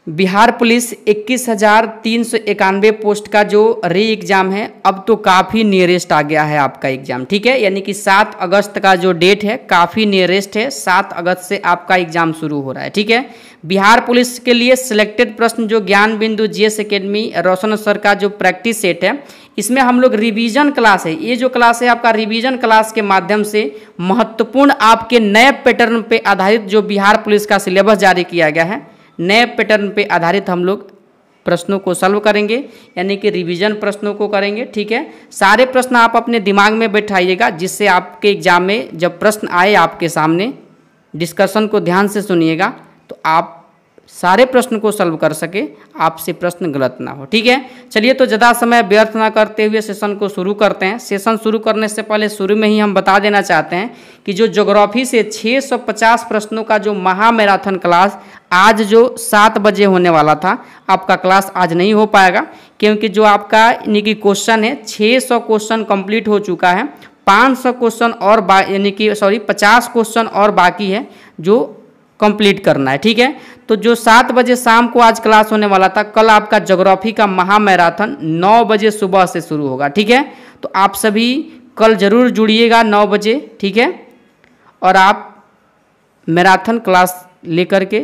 Bihar police 21,391 post का जो री एग्ज़ाम है अब तो काफ़ी नियरेस्ट आ गया है आपका एग्ज़ाम, ठीक है। यानी कि 7 अगस्त का जो डेट है काफ़ी नियरेस्ट है, 7 अगस्त से आपका एग्ज़ाम शुरू हो रहा है, ठीक है। बिहार पुलिस के लिए सिलेक्टेड प्रश्न जो ज्ञान बिंदु जीएस एकेडमी रोशन सर का जो प्रैक्टिस सेट है, इसमें हम लोग रिवीजन क्लास है, ये जो क्लास है आपका रिवीजन क्लास के माध्यम से महत्वपूर्ण आपके नए पैटर्न पे आधारित जो बिहार पुलिस का सिलेबस जारी किया गया है, नए पैटर्न पे आधारित हम लोग प्रश्नों को सॉल्व करेंगे, यानी कि रिवीजन प्रश्नों को करेंगे, ठीक है। सारे प्रश्न आप अपने दिमाग में बैठाइएगा, जिससे आपके एग्जाम में जब प्रश्न आए आपके सामने, डिस्कशन को ध्यान से सुनिएगा तो आप सारे प्रश्न को सॉल्व कर सके, आपसे प्रश्न गलत ना हो, ठीक है। चलिए तो ज़्यादा समय व्यर्थ ना करते हुए सेशन को शुरू करते हैं। सेशन शुरू करने से पहले शुरू में ही हम बता देना चाहते हैं कि जो ज्योग्राफी से 650 प्रश्नों का जो महा मैराथन क्लास आज जो 7 बजे होने वाला था, आपका क्लास आज नहीं हो पाएगा, क्योंकि जो आपका यानी कि क्वेश्चन है 600 क्वेश्चन कंप्लीट हो चुका है, 500 क्वेश्चन और यानी कि 50 क्वेश्चन और बाकी है जो कंप्लीट करना है, ठीक है। तो जो 7 बजे शाम को आज क्लास होने वाला था, कल आपका ज्योग्राफी का महा मैराथन 9 बजे सुबह से शुरू होगा, ठीक है। तो आप सभी कल जरूर जुड़िएगा 9 बजे, ठीक है। और आप मैराथन क्लास लेकर के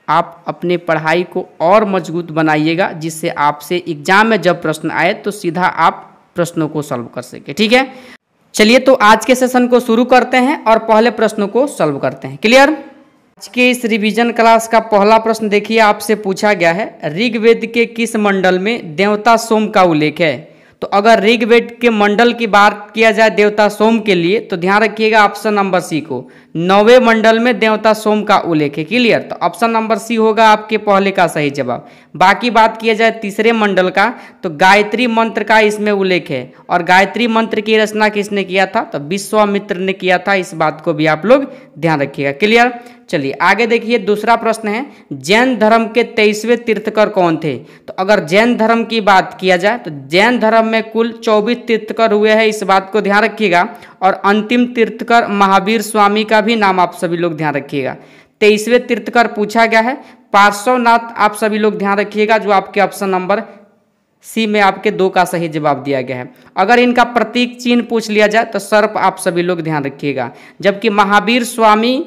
आप अपने पढ़ाई को और मजबूत बनाइएगा, जिससे आपसे एग्जाम में जब प्रश्न आए तो सीधा आप प्रश्नों को सॉल्व कर सके, ठीक है। चलिए तो आज के सेशन को शुरू करते हैं और पहले प्रश्नों को सॉल्व करते हैं। क्लियर? आज के इस रिवीजन क्लास का पहला प्रश्न देखिए, आपसे पूछा गया है ऋग्वेद के किस मंडल में देवता सोम का उल्लेख है। तो अगर ऋग्वेद के मंडल की बात किया जाए देवता सोम के लिए, तो ध्यान रखिएगा ऑप्शन नंबर सी को, 9वें मंडल में देवता सोम का उल्लेख है। क्लियर? तो ऑप्शन नंबर सी होगा आपके पहले का सही जवाब। बाकी बात किया जाए तीसरे मंडल का, तो गायत्री मंत्र का इसमें उल्लेख है, और गायत्री मंत्र की रचना किसने किया था, तो विश्वामित्र ने किया था। इस बात को भी आप लोग ध्यान रखिएगा। क्लियर? चलिए आगे देखिए, दूसरा प्रश्न है जैन धर्म के 23वें तीर्थकर कौन थे। तो अगर जैन धर्म की बात किया जाए तो जैन धर्म में कुल 24 तीर्थकर हुए हैं, इस बात को ध्यान रखिएगा। और अंतिम तीर्थकर महावीर स्वामी का भी नाम आप सभी लोग ध्यान रखिएगा। 23वें तीर्थकर पूछा गया है पार्श्वनाथ, आप सभी लोग ध्यान रखिएगा, जो आपके ऑप्शन नंबर सी में आपके 2 का सही जवाब दिया गया है। अगर इनका प्रतीक चिन्ह पूछ लिया जाए तो सर्प आप सभी लोग ध्यान रखिएगा। जबकि महावीर स्वामी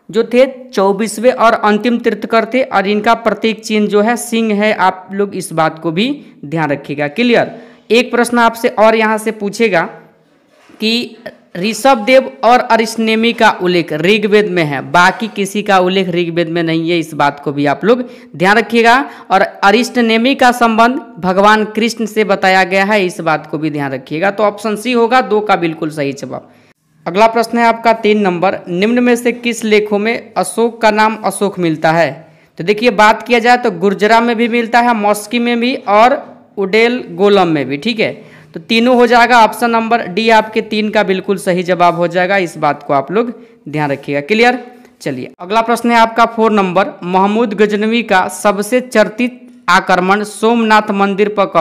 जो थे 24वें और अंतिम तीर्थकर थे, और इनका प्रतीक चिन्ह जो है सिंह है, आप लोग इस बात को भी ध्यान रखिएगा। क्लियर? एक प्रश्न आपसे और यहाँ से पूछेगा कि ऋषभदेव और अरिष्टनेमी का उल्लेख ऋग्वेद में है, बाकी किसी का उल्लेख ऋग्वेद में नहीं है, इस बात को भी आप लोग ध्यान रखिएगा। और अरिष्टनेमी का संबंध भगवान कृष्ण से बताया गया है, इस बात को भी ध्यान रखिएगा। तो ऑप्शन सी होगा 2 का बिल्कुल सही जवाब। अगला प्रश्न है आपका 3 नंबर, निम्न में से किस लेखों में अशोक का नाम अशोक मिलता है। तो देखिए बात किया जाए तो गुर्जरा में भी मिलता है, मॉस्की में भी, और उडेल गोलम में भी, ठीक है। तो तीनों हो जाएगा, ऑप्शन नंबर डी आपके 3 का बिल्कुल सही जवाब हो जाएगा, इस बात को आप लोग ध्यान रखिएगा। क्लियर? चलिए अगला प्रश्न है आपका 4 नंबर, महमूद गजनवी का सबसे चर्चित आक्रमण सोमनाथ मंदिर पर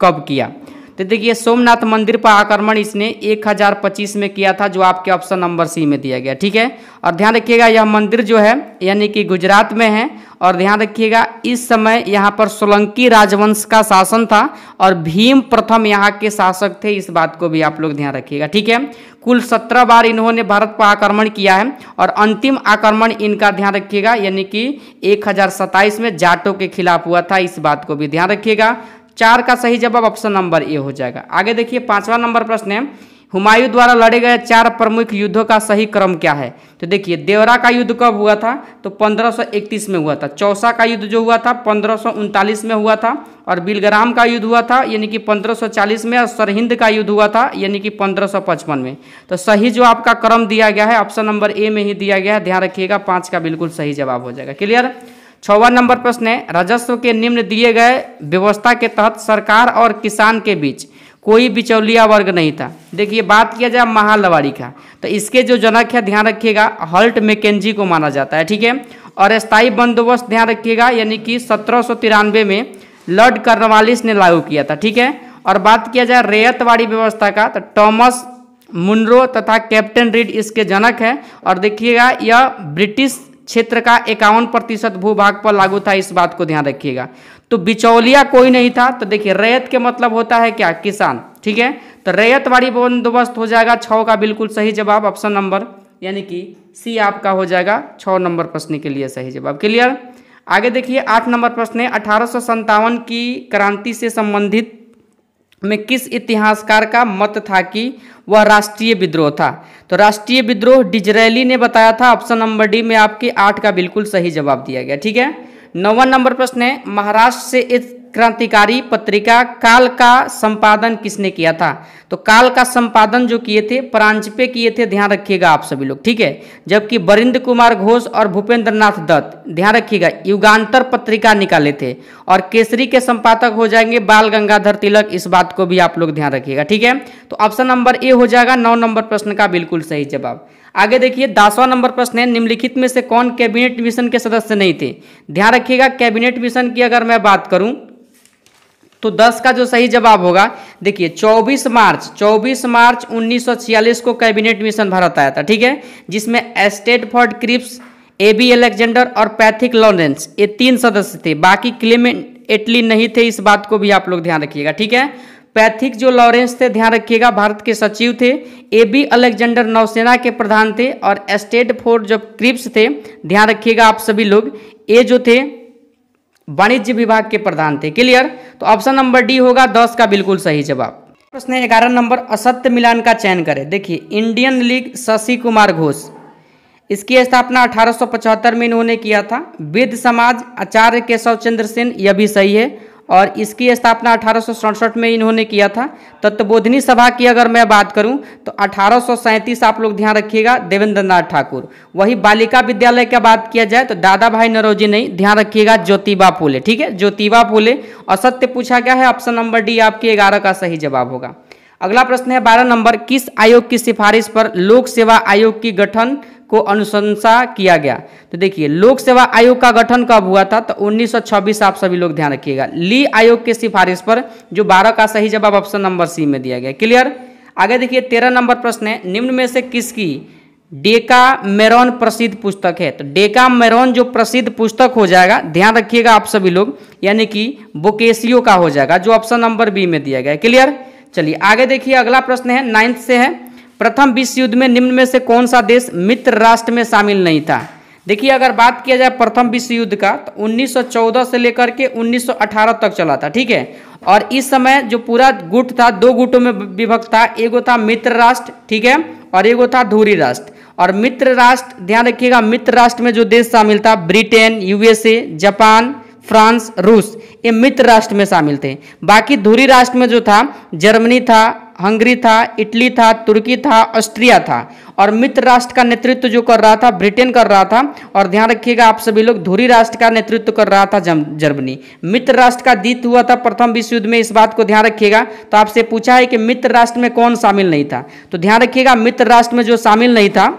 कब किया। तो देखिए सोमनाथ मंदिर पर आक्रमण इसने 1025 में किया था, जो आपके ऑप्शन नंबर सी में दिया गया, ठीक है। और ध्यान रखिएगा यह मंदिर जो है यानी कि गुजरात में है, और ध्यान रखिएगा इस समय यहाँ पर सोलंकी राजवंश का शासन था और भीम प्रथम यहाँ के शासक थे, इस बात को भी आप लोग ध्यान रखिएगा, ठीक है। कुल 17 बार इन्होंने भारत पर आक्रमण किया है, और अंतिम आक्रमण इनका ध्यान रखिएगा यानी कि 1027 में जाटों के खिलाफ हुआ था, इस बात को भी ध्यान रखिएगा। 4 का सही जवाब ऑप्शन नंबर ए हो जाएगा। आगे देखिए 5वां नंबर प्रश्न है, हुमायूं द्वारा लड़े गए 4 प्रमुख युद्धों का सही क्रम क्या है। तो देखिए देवरा का युद्ध कब हुआ था, तो 1531 में हुआ था। चौसा का युद्ध जो हुआ था 1539 में हुआ था, और बिलग्राम का युद्ध हुआ था यानी कि 1540 में, और सरहिंद का युद्ध हुआ था यानी कि 1555 में। तो सही जो आपका क्रम दिया गया है ऑप्शन नंबर ए में ही दिया गया है, ध्यान रखिएगा। 5 का बिल्कुल सही जवाब हो जाएगा। क्लियर? 6वां नंबर प्रश्न है, राजस्व के निम्न दिए गए व्यवस्था के तहत सरकार और किसान के बीच कोई बिचौलिया वर्ग नहीं था। देखिए बात किया जाए महालवाड़ी का, तो इसके जो जनक है ध्यान रखिएगा हल्ट मैकेंजी को माना जाता है, ठीक है। और स्थायी बंदोबस्त ध्यान रखिएगा यानी कि 1793 में लॉर्ड कॉर्नवालिस ने लागू किया था, ठीक है। और बात किया जाए रैयतवाड़ी व्यवस्था का, तो टॉमस मुनरो तथा कैप्टन रीड इसके जनक है। और देखिएगा यह ब्रिटिश क्षेत्र का 51% भूभाग पर लागू था, इस बात को ध्यान रखिएगा। तो बिचौलिया कोई नहीं था। तो देखिए रैयत के मतलब होता है क्या, किसान, ठीक है। तो रैयतवाड़ी बंदोबस्त हो जाएगा 6 का बिल्कुल सही जवाब, ऑप्शन नंबर यानी कि सी आपका हो जाएगा 6 नंबर प्रश्न के लिए सही जवाब। क्लियर। आगे देखिए 8 नंबर प्रश्न है, 1857 की क्रांति से संबंधित में किस इतिहासकार का मत था कि वह राष्ट्रीय विद्रोह था। तो राष्ट्रीय विद्रोह डिजरेली ने बताया था, ऑप्शन नंबर डी में आपके 8 का बिल्कुल सही जवाब दिया गया, ठीक है। 9वां नंबर प्रश्न है, महाराष्ट्र से एक क्रांतिकारी पत्रिका काल का संपादन किसने किया था। तो काल का संपादन जो किए थे परांजपे किए थे, ध्यान रखिएगा आप सभी लोग, ठीक है। जबकि बरिंद्र कुमार घोष और भूपेंद्र नाथ दत्त, ध्यान रखिएगा, युगांतर पत्रिका निकाले थे। और केसरी के संपादक हो जाएंगे बाल गंगाधर तिलक, इस बात को भी आप लोग ध्यान रखिएगा, ठीक है। तो ऑप्शन नंबर ए हो जाएगा 9 नंबर प्रश्न का बिल्कुल सही जवाब। आगे देखिए 10वां नंबर प्रश्न है, निम्नलिखित में से कौन कैबिनेट मिशन के सदस्य नहीं थे। ध्यान रखिएगा कैबिनेट मिशन की अगर मैं बात करूं तो 10 का जो सही जवाब होगा, देखिए 24 मार्च 1946 को कैबिनेट मिशन भारत आया था, ठीक है। जिसमें स्टैटफोर्ड क्रिप्स, AB अलेक्जेंडर और पैथिक लॉरेंस, ये 3 सदस्य थे। बाकी क्लेमेंट एटली नहीं थे, इस बात को भी आप लोग ध्यान रखिएगा, ठीक है। पैथिक जो लॉरेंस थे, ध्यान रखिएगा, भारत के सचिव थे। AB अलेक्जेंडर नौसेना के प्रधान थे। और स्टैटफोर्ड जो क्रिप्स थे, ध्यान रखिएगा आप सभी लोग, ये जो थे वाणिज्य विभाग के प्रधान थे। क्लियर। तो ऑप्शन नंबर डी होगा 10 का बिल्कुल सही जवाब। प्रश्न 11 नंबर, असत्य मिलान का चयन करें। देखिए इंडियन लीग शशि कुमार घोष, इसकी स्थापना 1875 में इन्होंने किया था। वेद समाज आचार्य केशव चंद्र सेन, यह भी सही है। और इसकी स्थापना 1867 में इन्होंने किया था। तत्वबोधिनी सभा की अगर मैं बात करूं तो 1837 आप लोग ध्यान रखिएगा, देवेंद्र नाथ ठाकुर। वही बालिका विद्यालय की बात किया जाए तो दादा भाई नौरोजी नहीं, ध्यान रखिएगा ज्योतिबा फूले, ठीक है, ज्योतिबा फूले। असत्य पूछा गया है, ऑप्शन नंबर डी आपके 11 का सही जवाब होगा। अगला प्रश्न है 12 नंबर, किस आयोग की सिफारिश पर लोक सेवा आयोग की गठन को अनुशंसा किया गया। तो देखिए लोक सेवा आयोग का गठन कब हुआ था, तो 1926, आप सभी लोग ध्यान रखिएगा। ली आयोग के सिफारिश पर, जो 12 का सही जवाब ऑप्शन नंबर सी में दिया गया। क्लियर। आगे देखिए 13 नंबर प्रश्न है, निम्न में से किसकी डेकामेरॉन प्रसिद्ध पुस्तक है। तो डेकामेरॉन जो प्रसिद्ध पुस्तक हो जाएगा, ध्यान रखिएगा आप सभी लोग, यानी कि बोकेशियो का हो जाएगा, जो ऑप्शन नंबर बी में दिया गया। क्लियर। चलिए आगे देखिए अगला प्रश्न है 9th से है, प्रथम विश्व युद्ध में निम्न में से कौन सा देश मित्र राष्ट्र में शामिल नहीं था। देखिए अगर बात किया जाए प्रथम विश्व युद्ध का, तो 1914 से लेकर के 1918 तक चला था, ठीक है। और इस समय जो पूरा गुट था 2 गुटों में विभक्त था, एगो था मित्र राष्ट्र, ठीक है, और एगो था धुरी राष्ट्र। और मित्र राष्ट्र, ध्यान रखिएगा, मित्र राष्ट्र में जो देश शामिल था ब्रिटेन, USA, जापान, फ्रांस, रूस, ये मित्र राष्ट्र में शामिल थे। बाकी धुरी राष्ट्र में जो था जर्मनी था, हंगरी था, इटली था, तुर्की था, ऑस्ट्रिया था। और मित्र राष्ट्र का नेतृत्व जो कर रहा था ब्रिटेन कर रहा था। और ध्यान रखिएगा आप सभी लोग, धुरी राष्ट्र का नेतृत्व कर रहा था जर्मनी। मित्र राष्ट्र का जीत हुआ था प्रथम विश्व युद्ध में, इस बात को ध्यान रखिएगा। तो आपसे पूछा है कि मित्र राष्ट्र में कौन शामिल नहीं था, तो ध्यान रखिएगा मित्र राष्ट्र में जो शामिल नहीं था,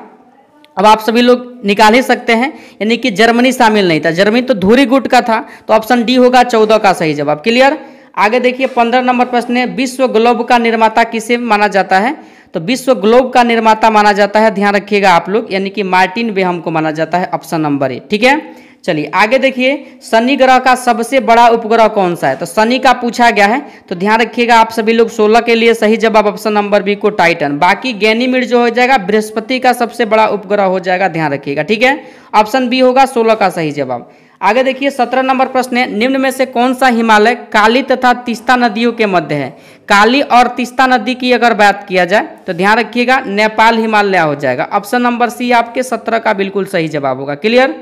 अब आप सभी लोग निकाल ही सकते हैं, यानी कि जर्मनी शामिल नहीं था। जर्मनी तो धुरी गुट का था, तो ऑप्शन डी होगा 14 का सही जवाब। क्लियर। आगे देखिए 15 नंबर प्रश्न है, विश्व ग्लोब का निर्माता किसे माना जाता है। तो विश्व ग्लोब का निर्माता माना जाता है, ध्यान रखिएगा आप लोग, यानी कि मार्टिन बेहम को माना जाता है, ऑप्शन नंबर ए, ठीक है। चलिए आगे देखिए शनि ग्रह का सबसे बड़ा उपग्रह कौन सा है। तो शनि का पूछा गया है, तो ध्यान रखिएगा आप सभी लोग, 16 के लिए सही जवाब ऑप्शन नंबर बी को टाइटन। बाकी गैनीमीड जो हो जाएगा बृहस्पति का सबसे बड़ा उपग्रह हो जाएगा, ध्यान रखिएगा, ठीक है। ऑप्शन बी होगा 16 का सही जवाब। आगे देखिए 17 नंबर प्रश्न है, निम्न में से कौन सा हिमालय काली तथा तीस्ता नदियों के मध्य है। काली और तीस्ता नदी की अगर बात किया जाए तो ध्यान रखिएगा नेपाल हिमालय हो जाएगा, ऑप्शन नंबर सी आपके 17 का बिल्कुल सही जवाब होगा। क्लियर।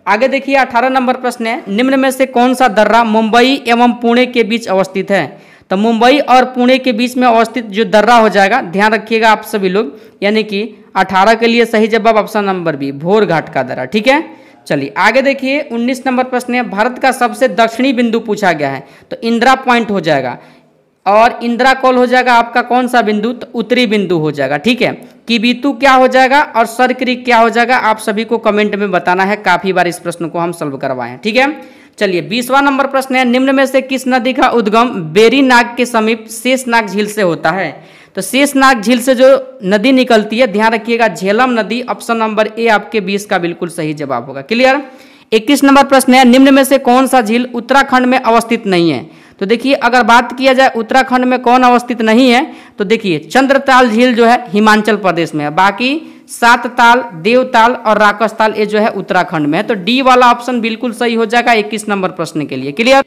आगे देखिए 18 नंबर प्रश्न है, निम्न में से कौन सा दर्रा मुंबई एवं पुणे के बीच अवस्थित है। तो मुंबई और पुणे के बीच में अवस्थित जो दर्रा हो जाएगा, ध्यान रखिएगा आप सभी लोग, यानी कि 18 के लिए सही जवाब ऑप्शन नंबर बी भोर घाट का दर्रा, ठीक है। चलिए आगे देखिए 19 नंबर प्रश्न है, भारत का सबसे दक्षिणी बिंदु पूछा गया है। तो इंदिरा पॉइंट हो जाएगा, और इंदिरा कॉल हो जाएगा आपका कौन सा बिंदु, तो उत्तरी बिंदु हो जाएगा, ठीक है। किबितु क्या हो जाएगा और सर क्रीक क्या हो जाएगा, आप सभी को कमेंट में बताना है, काफी बार इस प्रश्न को हम सॉल्व करवाए हैं, ठीक है। चलिए 20वां नंबर प्रश्न है, निम्न में से किस नदी का उद्गम बेरीनाग के समीप शेषनाग झील से होता है? तो शेषनाग झील से जो नदी निकलती है, ध्यान रखिएगा, झेलम नदी। ऑप्शन नंबर ए आपके 20 का बिल्कुल सही जवाब होगा। क्लियर। 21 नंबर प्रश्न है, निम्न में से कौन सा झील उत्तराखंड में अवस्थित नहीं है? तो देखिए अगर बात किया जाए उत्तराखंड में कौन अवस्थित नहीं है, तो देखिए चंद्रताल झील जो है हिमाचल प्रदेश में है, बाकी सातताल, देवताल और राकसताल ये जो है उत्तराखंड में है। तो डी वाला ऑप्शन बिल्कुल सही हो जाएगा 21 नंबर प्रश्न के लिए। क्लियर।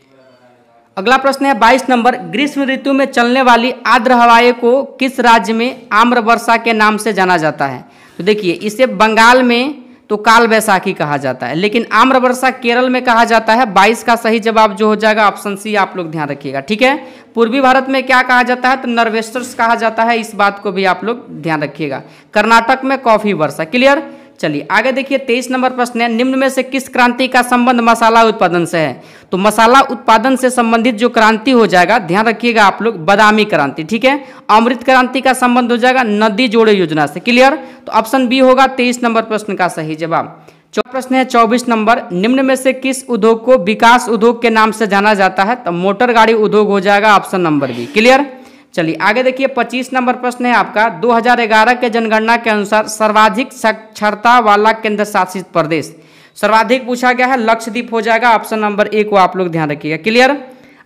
अगला प्रश्न है 22 नंबर, ग्रीष्म ऋतु में चलने वाली आर्द्र हवाएं को किस राज्य में आम्र वर्षा के नाम से जाना जाता है? तो देखिए इसे बंगाल में तो काल बैसाखी कहा जाता है, लेकिन आम्र वर्षा केरल में कहा जाता है। 22 का सही जवाब जो हो जाएगा ऑप्शन सी, आप लोग ध्यान रखिएगा। ठीक है। पूर्वी भारत में क्या कहा जाता है? तो नर्वेस्टर्स कहा जाता है, इस बात को भी आप लोग ध्यान रखिएगा। कर्नाटक में कॉफी वर्षा। क्लियर। चलिए आगे देखिए 23 नंबर प्रश्न है, निम्न में से किस क्रांति का संबंध मसाला उत्पादन से है? तो मसाला उत्पादन से संबंधित जो क्रांति हो जाएगा, ध्यान रखिएगा आप लोग, बादामी क्रांति। ठीक है। अमृत क्रांति का संबंध हो जाएगा नदी जोड़ो योजना से। क्लियर। तो ऑप्शन बी होगा 23 नंबर प्रश्न का सही जवाब। प्रश्न है 24 नंबर, निम्न में से किस उद्योग को विकास उद्योग के नाम से जाना जाता है? तो मोटर गाड़ी उद्योग हो जाएगा ऑप्शन नंबर बी। क्लियर। चलिए आगे देखिए 25 नंबर प्रश्न है आपका, 2011 के जनगणना के अनुसार सर्वाधिक साक्षरता वाला केंद्र शासित प्रदेश, सर्वाधिक पूछा गया है, लक्षद्वीप हो जाएगा। ऑप्शन नंबर ए को आप लोग ध्यान रखिएगा। क्लियर।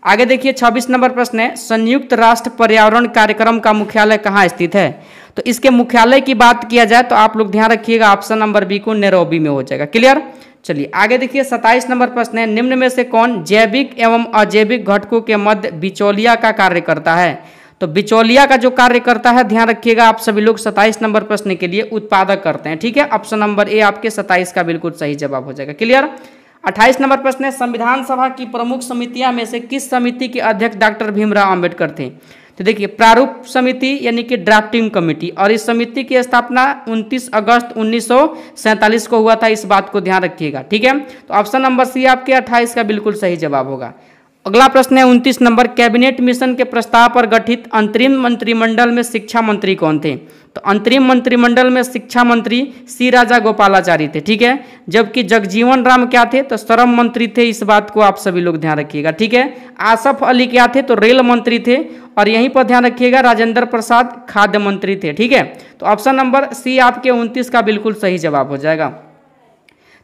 आगे देखिए 26 नंबर प्रश्न है, संयुक्त राष्ट्र पर्यावरण कार्यक्रम का मुख्यालय कहाँ स्थित है? तो इसके मुख्यालय की बात किया जाए तो आप लोग ध्यान रखिएगा ऑप्शन नंबर बी को नैरोबी में हो जाएगा। क्लियर। चलिए आगे देखिए 27 नंबर प्रश्न है, निम्न में से कौन जैविक एवं अजैविक घटकों के मध्य बिचौलिया का कार्य करता है? तो बिचौलिया का जो कार्य करता है, ध्यान रखिएगा आप सभी लोग, 27 नंबर प्रश्न के लिए उत्पादक करते हैं। ठीक है। ऑप्शन नंबर ए आपके 27 का बिल्कुल सही जवाब हो जाएगा। क्लियर। 28 नंबर प्रश्न है, संविधान सभा की प्रमुख समितियां में से किस समिति के अध्यक्ष डॉक्टर भीमराव अंबेडकर थे? तो देखिए प्रारूप समिति यानी कि ड्राफ्टिंग कमेटी, और इस समिति की स्थापना 29 अगस्त 1947 को हुआ था, इस बात को ध्यान रखिएगा। ठीक है। तो ऑप्शन नंबर सी आपके 28 का बिल्कुल सही जवाब होगा। अगला प्रश्न है 29 नंबर, कैबिनेट मिशन के प्रस्ताव पर गठित अंतरिम मंत्रिमंडल में शिक्षा मंत्री कौन थे? तो अंतरिम मंत्रिमंडल में शिक्षा मंत्री सी राजा गोपालाचारी थे। ठीक है। जबकि जगजीवन राम क्या थे? तो श्रम मंत्री थे, इस बात को आप सभी लोग ध्यान रखिएगा। ठीक है। आसफ अली क्या थे? तो रेल मंत्री थे, और यहीं पर ध्यान रखिएगा राजेंद्र प्रसाद खाद्य मंत्री थे। ठीक है। तो ऑप्शन नंबर सी आपके 29 का बिल्कुल सही जवाब हो जाएगा।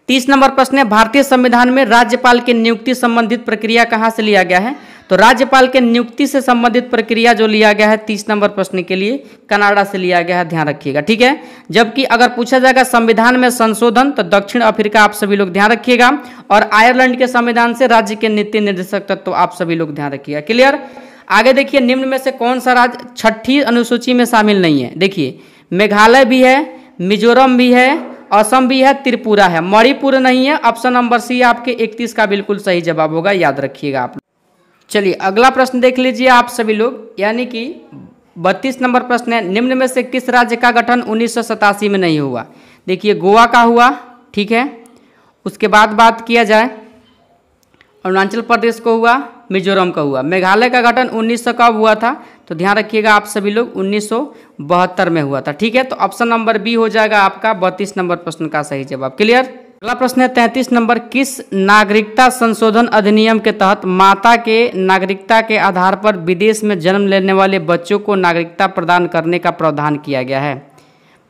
30 नंबर प्रश्न है, भारतीय संविधान में राज्यपाल की नियुक्ति संबंधित प्रक्रिया कहाँ से लिया गया है? तो राज्यपाल के नियुक्ति से संबंधित प्रक्रिया जो लिया गया है 30 नंबर प्रश्न के लिए, कनाडा से लिया गया है, ध्यान रखिएगा। ठीक है। जबकि अगर पूछा जाएगा संविधान में संशोधन, तो दक्षिण अफ्रीका आप सभी लोग ध्यान रखिएगा, और आयरलैंड के संविधान से राज्य के नीति निर्देशक तत्व आप सभी लोग ध्यान रखिएगा। क्लियर। आगे देखिए निम्न में से कौन सा राज्य 6ठी अनुसूची में शामिल नहीं है? देखिए मेघालय भी है, मिजोरम भी है, असम भी है, त्रिपुरा है, मणिपुर नहीं है। ऑप्शन नंबर सी आपके 31 का बिल्कुल सही जवाब होगा, याद रखिएगा आप। चलिए अगला प्रश्न देख लीजिए आप सभी लोग, यानी कि 32 नंबर प्रश्न है, निम्न में से किस राज्य का गठन 1987 में नहीं हुआ? देखिए गोवा का हुआ। ठीक है। उसके बाद बात किया जाए अरुणाचल प्रदेश को हुआ, मिजोरम का हुआ। मेघालय का गठन 1900 कब हुआ था? तो ध्यान रखिएगा आप सभी लोग 1972 में हुआ था। ठीक है। तो ऑप्शन नंबर बी हो जाएगा आपका 32 नंबर प्रश्न का सही जवाब। क्लियर। अगला प्रश्न है 33 नंबर, किस नागरिकता संशोधन अधिनियम के तहत माता के नागरिकता के आधार पर विदेश में जन्म लेने वाले बच्चों को नागरिकता प्रदान करने का प्रावधान किया गया है?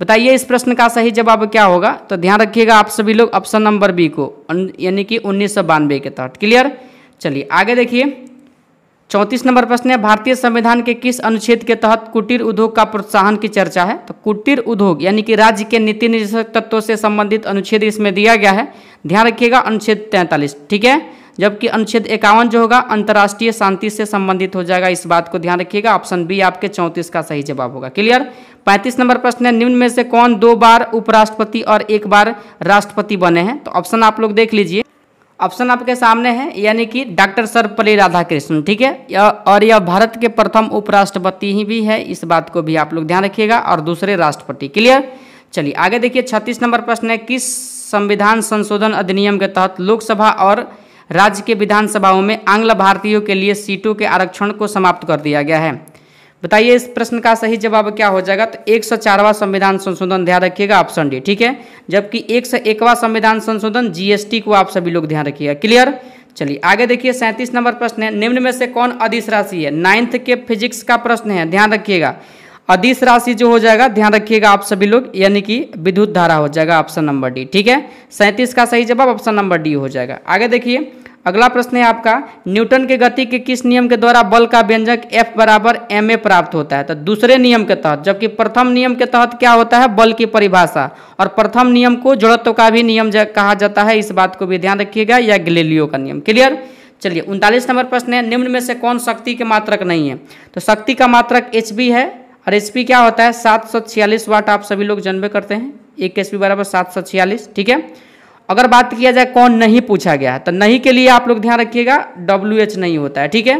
बताइए इस प्रश्न का सही जवाब क्या होगा? तो ध्यान रखिएगा आप सभी लोग ऑप्शन नंबर बी को, यानी कि 1992 के तहत। क्लियर। चलिए आगे देखिए 34 नंबर प्रश्न है, भारतीय संविधान के किस अनुच्छेद के तहत कुटीर उद्योग का प्रोत्साहन की चर्चा है? तो कुटीर उद्योग यानी कि राज्य के नीति निर्देशक तत्वों से संबंधित अनुच्छेद इसमें दिया गया है, ध्यान रखिएगा अनुच्छेद 43। ठीक है। जबकि अनुच्छेद 51 जो होगा अंतर्राष्ट्रीय शांति से संबंधित हो जाएगा, इस बात को ध्यान रखिएगा। ऑप्शन बी आपके 34 का सही जवाब होगा। क्लियर। 35 नंबर प्रश्न है, निम्न में से कौन 2 बार उपराष्ट्रपति और 1 बार राष्ट्रपति बने हैं? तो ऑप्शन आप लोग देख लीजिए, ऑप्शन आपके सामने है, यानी कि डॉक्टर सर्वपल्ली राधाकृष्णन। ठीक है। और यह भारत के प्रथम उपराष्ट्रपति ही भी है, इस बात को भी आप लोग ध्यान रखिएगा, और दूसरे राष्ट्रपति। क्लियर। चलिए आगे देखिए 36 नंबर प्रश्न है, किस संविधान संशोधन अधिनियम के तहत लोकसभा और राज्य के विधानसभाओं में आंग्ल भारतीयों के लिए सीटों के आरक्षण को समाप्त कर दिया गया है? बताइए इस प्रश्न का सही जवाब क्या हो जाएगा? तो 104वां संविधान संशोधन, ध्यान रखिएगा ऑप्शन डी। ठीक है। जबकि 101वां संविधान संशोधन जीएसटी को आप सभी लोग ध्यान रखिएगा। क्लियर। चलिए आगे देखिए 37 नंबर प्रश्न है, निम्न में से कौन अदिश राशि है। 9th के फिजिक्स का प्रश्न है, ध्यान रखिएगा। अदिश राशि जो हो जाएगा, ध्यान रखिएगा आप सभी लोग, यानी कि विद्युत धारा हो जाएगा ऑप्शन नंबर डी। ठीक है, 37 का सही जवाब ऑप्शन नंबर डी हो जाएगा। आगे देखिए अगला प्रश्न है आपका, न्यूटन के गति के किस नियम के द्वारा बल का व्यंजक F बराबर ma प्राप्त होता है। तो दूसरे नियम के तहत, जबकि प्रथम नियम के तहत क्या होता है, बल की परिभाषा, और प्रथम नियम को जड़त्व का भी नियम कहा जाता है, इस बात को भी ध्यान रखिएगा, या गैलीलियो का नियम। क्लियर। चलिए 39 नंबर प्रश्न है, निम्न में से कौन शक्ति के मात्रक नहीं है। तो शक्ति का मात्रक HP है, और HP क्या होता है 746 वाट, आप सभी लोग जानबे करते हैं, 1 HP बराबर 746। ठीक है, अगर बात किया जाए कौन नहीं पूछा गया है, तो नहीं के लिए आप लोग ध्यान रखिएगा WH नहीं होता है। ठीक है,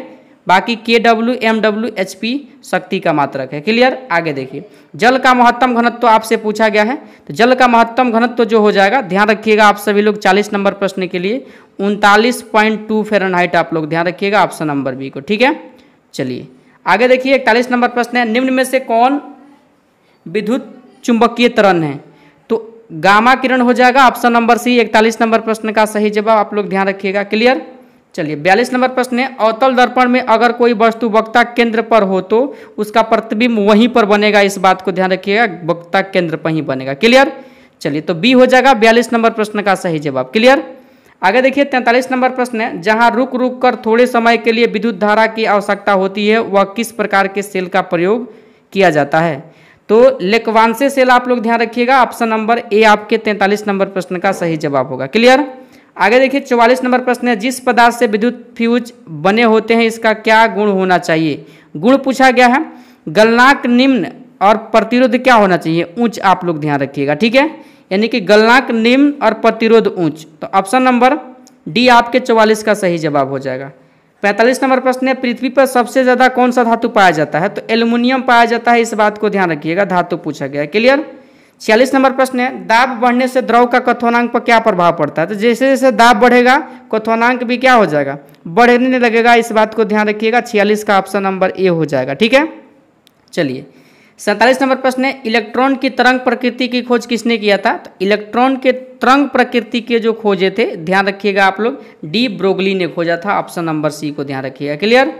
बाकी KW MW HP शक्ति का मात्रक है। क्लियर। आगे देखिए जल का महत्तम घनत्व आपसे पूछा गया है, तो जल का महत्तम घनत्व जो हो जाएगा, ध्यान रखिएगा आप सभी लोग 40 नंबर प्रश्न के लिए 39.2 फ़ारेनहाइट, आप लोग ध्यान रखिएगा ऑप्शन नंबर बी को। ठीक है, चलिए आगे देखिए 41 नंबर प्रश्न है, निम्न में से कौन विद्युत चुंबकीय तरंग है। तो गामा किरण हो जाएगा ऑप्शन नंबर सी, 41 नंबर प्रश्न का सही जवाब, आप लोग ध्यान रखिएगा। क्लियर। चलिए 42 नंबर प्रश्न है, अवतल दर्पण में अगर कोई वस्तु वक्ता केंद्र पर हो तो उसका प्रतिबिंब वहीं पर बनेगा, इस बात को ध्यान रखिएगा, वक्ता केंद्र पर ही बनेगा। क्लियर। चलिए तो बी हो जाएगा 42 नंबर प्रश्न का सही जवाब। क्लियर। आगे देखिए 43 नंबर प्रश्न है, जहां रुक रुक कर थोड़े समय के लिए विद्युत धारा की आवश्यकता होती है, वह किस प्रकार के सेल का प्रयोग किया जाता है। तो लेकवांसे सेल, आप लोग ध्यान रखिएगा, ऑप्शन नंबर ए आपके 43 नंबर प्रश्न का सही जवाब होगा। क्लियर। आगे देखिए 44 नंबर प्रश्न है, जिस पदार्थ से विद्युत फ्यूज बने होते हैं इसका क्या गुण होना चाहिए। गुण पूछा गया है, गलनांक निम्न और प्रतिरोध क्या होना चाहिए, उच्च, आप लोग ध्यान रखिएगा। ठीक है, यानी कि गलनांक निम्न और प्रतिरोध उच्च, तो ऑप्शन नंबर डी आपके 44 का सही जवाब हो जाएगा। 45 नंबर प्रश्न है, पृथ्वी पर सबसे ज़्यादा कौन सा धातु पाया जाता है। तो एल्युमिनियम पाया जाता है, इस बात को ध्यान रखिएगा, धातु पूछा गया है। क्लियर। 46 नंबर प्रश्न है, दाब बढ़ने से द्रव का क्वथनांक पर क्या प्रभाव पड़ता है। तो जैसे जैसे दाब बढ़ेगा क्वथनांक भी क्या हो जाएगा, बढ़ने लगेगा, इस बात को ध्यान रखिएगा। 46 का ऑप्शन नंबर ए हो जाएगा। ठीक है, चलिए 47 नंबर प्रश्न है, इलेक्ट्रॉन की तरंग प्रकृति की खोज किसने किया था। तो इलेक्ट्रॉन के तरंग प्रकृति के जो खोजे थे, ध्यान रखिएगा आप लोग, डी ब्रोगली ने खोजा था, ऑप्शन नंबर सी को ध्यान रखिएगा। क्लियर।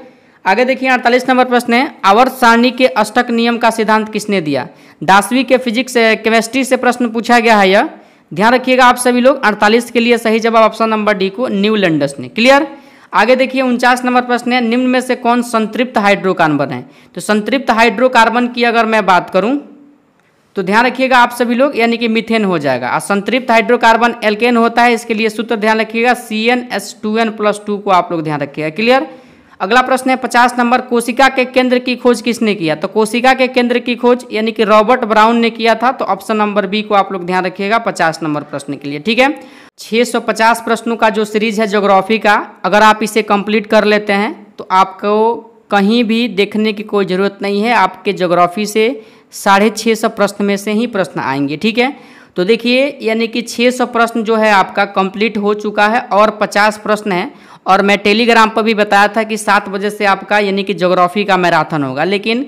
आगे देखिए 48 नंबर प्रश्न है, आवर्त सारणी के अष्टक नियम का सिद्धांत किसने दिया। 10वीं के फिजिक्स केमिस्ट्री से प्रश्न पूछा गया है, यह ध्यान रखिएगा आप सभी लोग। 48 के लिए सही जवाब ऑप्शन नंबर डी को न्यूलैंडस ने। क्लियर। आगे देखिए 49 नंबर प्रश्न है, निम्न में से कौन संतृप्त हाइड्रोकार्बन है। तो संतृप्त हाइड्रोकार्बन की अगर मैं बात करूं तो ध्यान रखिएगा आप सभी लोग, यानी कि मीथेन हो जाएगा। और संतृप्त हाइड्रोकार्बन एल्केन होता है, इसके लिए सूत्र ध्यान रखिएगा, CnH2n+2 को आप लोग ध्यान रखिएगा। क्लियर। अगला प्रश्न है 50 नंबर, कोशिका के केंद्र की खोज किसने किया। तो कोशिका के केंद्र की खोज यानी कि रॉबर्ट ब्राउन ने किया था, तो ऑप्शन नंबर बी को आप लोग ध्यान रखिएगा 50 नंबर प्रश्न के लिए। ठीक है, 650 प्रश्नों का जो सीरीज है ज्योग्राफी का, अगर आप इसे कंप्लीट कर लेते हैं तो आपको कहीं भी देखने की कोई ज़रूरत नहीं है, आपके ज्योग्राफी से 650 प्रश्न में से ही प्रश्न आएंगे। ठीक है, तो देखिए यानी कि 600 प्रश्न जो है आपका कंप्लीट हो चुका है और 50 प्रश्न है। और मैं टेलीग्राम पर भी बताया था कि 7 बजे से आपका यानी कि ज्योग्राफी का मैराथन होगा, लेकिन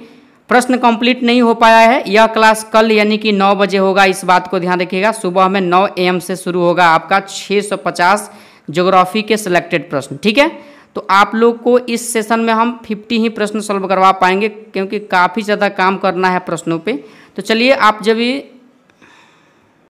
प्रश्न कंप्लीट नहीं हो पाया है। यह क्लास कल यानी कि 9 बजे होगा, इस बात को ध्यान रखिएगा। सुबह में 9 AM से शुरू होगा आपका 650 ज्योग्राफी के सिलेक्टेड प्रश्न। ठीक है, तो आप लोग को इस सेशन में हम 50 ही प्रश्न सॉल्व करवा पाएंगे, क्योंकि काफ़ी ज़्यादा काम करना है प्रश्नों पे। तो चलिए आप जब भी